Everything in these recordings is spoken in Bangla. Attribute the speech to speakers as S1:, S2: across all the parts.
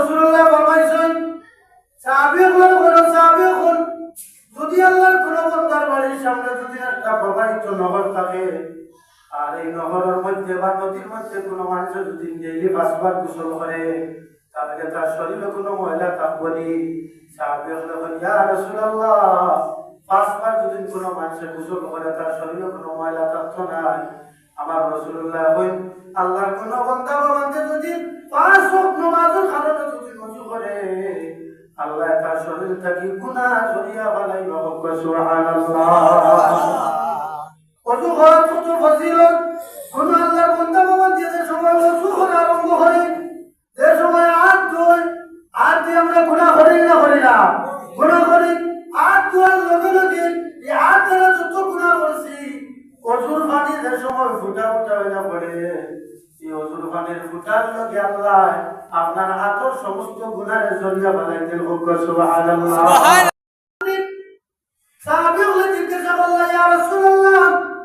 S1: রাসূলুল্লাহ ফরমাইছেন সাহাবীগণ কোন সাহাবীগণ যদি আল্লাহর কোন বান্দার বাড়ির সামনে যদি একটা প্রবাহিত নহর থাকে আর এই নহরের মধ্যে বা নদীর মধ্যে কোনো মানুষ যদি ডেইলি 5 বার গোসল করে তাহলে তার শরীরে কোনো ময়লা থাকবে না। সাহাবীগণ বলেন ইয়া রাসূলুল্লাহ 5 বার যদি কোনো মানুষ গোসল করে তার শরীরে কোনো ময়লা থাকতো না। আমার রাসূলুল্লাহ বলেন আল্লাহর কোন বান্দা বান্দে যদি 5 ওয়াক্ত নামাজের কারণে যদি ওযু করে আল্লাহ তার শরীর থেকে গুনাহ ঝরিয়া ফেলাইবে। সুবহানাল্লাহ। ওযু করার কত ফজিলত। কোন আল্লাহর বান্দা বান্দে যে সময় ওযু করা আরম্ভ করে যে সময় হাত ধোয় হাত দিয়ে আমরা গুনাহ করি না গুনাহ করি হাত ধোয়ার লগে লগে এই হাত দ্বারা যত গুনাহ করছি ওযুর পানি যে সময় ফুটা ফুটা হয়ে পড়ে এই ওযুর পানির ফুটার লগে আল্লাহ আপনার হাতের সমস্ত গুনাহের জরিয়া বানাইতেন। সুবহানাল্লাহ। সুবহানাল্লাহ। সাহাবীগণ জিজ্ঞাসা করলেন ইয়া রাসূলুল্লাহ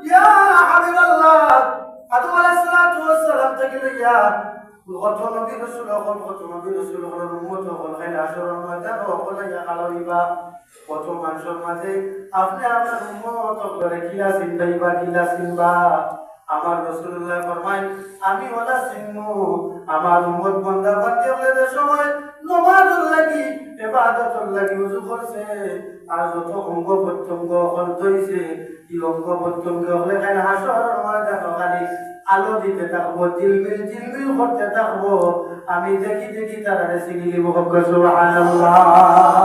S1: ইয়া হাবিবাল্লাহ আদম আলাইহিস সালাতু ওয়াস সালাম থেকে লইয়া কত নবী রাসূল হল উম্মত হল খাইলে আসরের ময়দান হল ইয়া কালারিবা কত মানুষের মাঝে আপনি আপনার উম্মত করে কিলা চিনবাইবা কিলা চিনবা। আমার রাসূলুল্লাহ ফরমায় আমি ওলা চিনমু আমার উম্মত বান্দা বান্দে হলে সময় নামাজের লাগি ইবাদতের লাগি ওযু করছে আর যত অঙ্গ প্রত্যঙ্গ হল হইছে এই অঙ্গ প্রত্যঙ্গ হলে খাইলে আসরের ময়দান খালি আলো দিতে থাকবো জিলমিল করতে থাকবো আমি দেখি তারা চিনি দিব। সুবহানাল্লাহ।